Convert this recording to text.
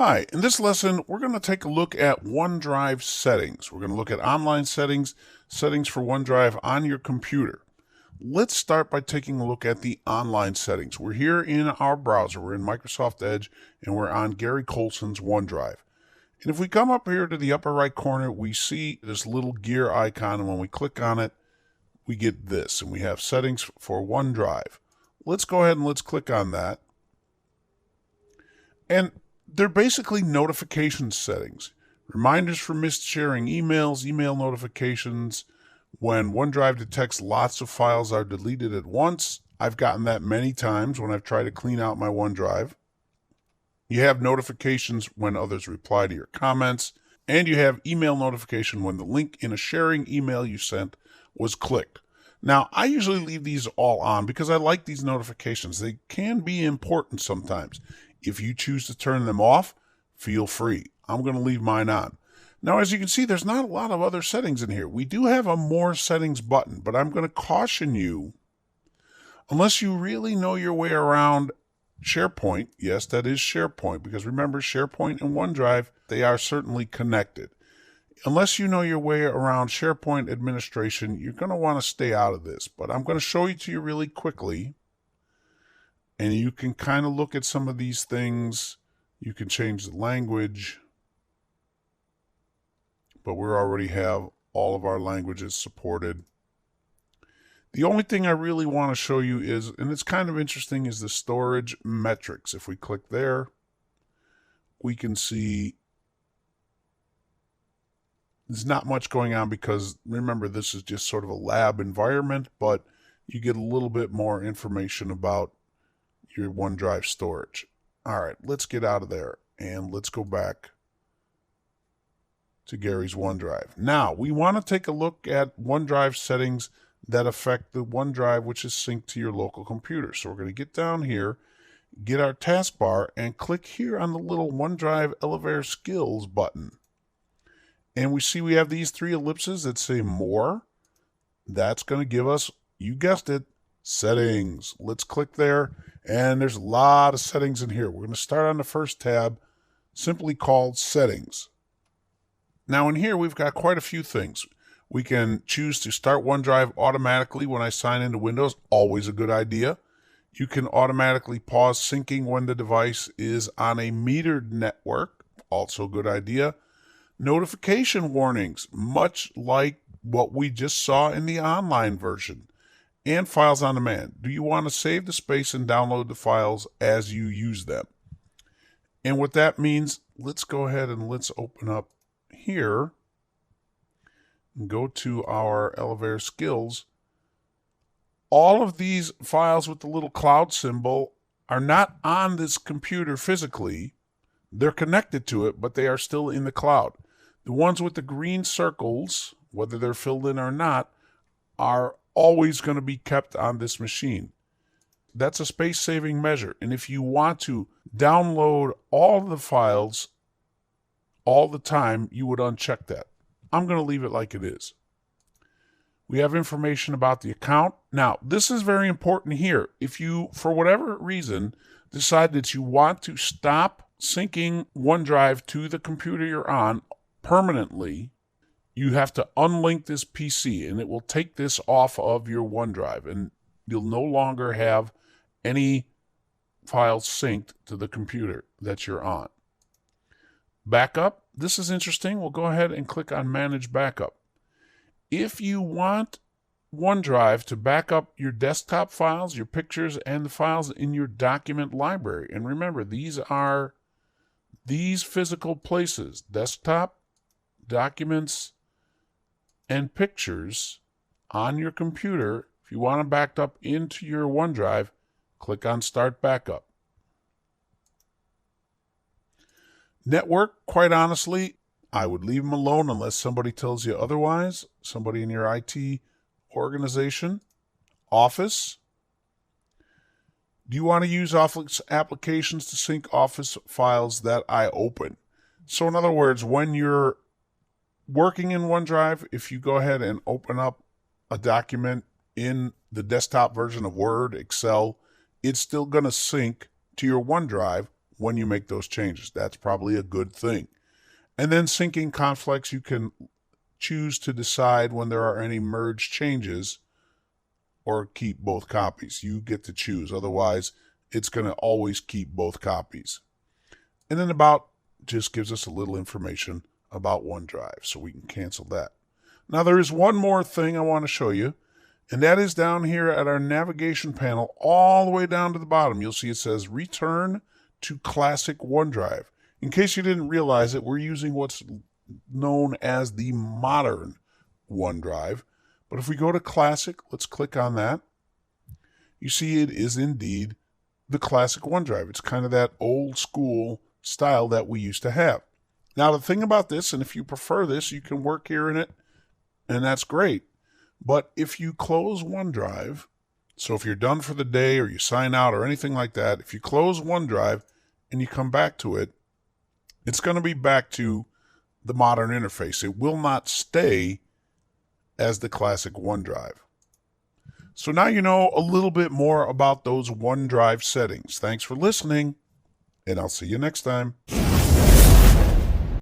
Hi, in this lesson, we're going to take a look at OneDrive settings. We're going to look at online settings, settings for OneDrive on your computer. Let's start by taking a look at the online settings. We're here in our browser. We're in Microsoft Edge, and we're on Gary Colson's OneDrive. And if we come up here to the upper right corner, we see this little gear icon, and when we click on it, we get this, and we have settings for OneDrive. Let's go ahead and let's click on that. And they're basically notification settings. Reminders for missed sharing emails, email notifications, when OneDrive detects lots of files are deleted at once. I've gotten that many times when I've tried to clean out my OneDrive. You have notifications when others reply to your comments, and you have email notification when the link in a sharing email you sent was clicked. Now, I usually leave these all on because I like these notifications. They can be important sometimes. If you choose to turn them off, feel free. I'm going to leave mine on. Now, as you can see, there's not a lot of other settings in here. We do have a More Settings button, but I'm going to caution you, unless you really know your way around SharePoint, yes, that is SharePoint, because remember, SharePoint and OneDrive, they are certainly connected. Unless you know your way around SharePoint administration, you're going to want to stay out of this, but I'm going to show it to you really quickly. And you can kind of look at some of these things. You can change the language, but we already have all of our languages supported. The only thing I really want to show you is, and it's kind of interesting, is the storage metrics. If we click there, we can see there's not much going on because, remember, this is just sort of a lab environment, but you get a little bit more information about your OneDrive storage. All right, let's get out of there and let's go back to Gary's OneDrive. Now, we want to take a look at OneDrive settings that affect the OneDrive which is synced to your local computer. So we're going to get down here, get our taskbar, and click here on the little OneDrive Elevator Skills button. And we see we have these three ellipses that say More. That's going to give us, you guessed it, settings. Let's click there. And there's a lot of settings in here. We're going to start on the first tab, simply called Settings. Now in here, we've got quite a few things. We can choose to start OneDrive automatically when I sign into Windows, always a good idea. You can automatically pause syncing when the device is on a metered network, also a good idea. Notification warnings, much like what we just saw in the online version. And files on demand. Do you want to save the space and download the files as you use them? And what that means, let's go ahead and let's open up here and go to our Elevator Skills. All of these files with the little cloud symbol are not on this computer physically. They're connected to it, but they are still in the cloud. The ones with the green circles, whether they're filled in or not, are always going to be kept on this machine. That's a space-saving measure. And if you want to download all the files all the time, you would uncheck that. I'm going to leave it like it is. We have information about the account. Now, this is very important here. If you, for whatever reason, decide that you want to stop syncing OneDrive to the computer you're on permanently, you have to unlink this PC, and it will take this off of your OneDrive, and you'll no longer have any files synced to the computer that you're on. Backup. This is interesting. We'll go ahead and click on Manage Backup. If you want OneDrive to back up your desktop files, your pictures, and the files in your document library, and remember, these are these physical places, desktop, documents, and pictures on your computer. If you want them backed up into your OneDrive, click on Start Backup. Network, quite honestly, I would leave them alone unless somebody tells you otherwise, somebody in your IT organization. Office. Do you want to use Office applications to sync Office files that I open? So in other words, when you're working in OneDrive, if you go ahead and open up a document in the desktop version of Word, Excel, it's still going to sync to your OneDrive when you make those changes. That's probably a good thing. And then syncing conflicts, you can choose to decide when there are any merge changes or keep both copies. You get to choose. Otherwise, it's going to always keep both copies. And then about just gives us a little information about OneDrive, so we can cancel that. Now, there is one more thing I want to show you, and that is down here at our navigation panel, all the way down to the bottom. You'll see it says Return to Classic OneDrive. In case you didn't realize it, we're using what's known as the modern OneDrive. But if we go to Classic, let's click on that. You see it is indeed the classic OneDrive. It's kind of that old school style that we used to have. Now, the thing about this, and if you prefer this, you can work here in it, and that's great. But if you close OneDrive, so if you're done for the day or you sign out or anything like that, if you close OneDrive and you come back to it, it's going to be back to the modern interface. It will not stay as the classic OneDrive. So now you know a little bit more about those OneDrive settings. Thanks for listening, and I'll see you next time.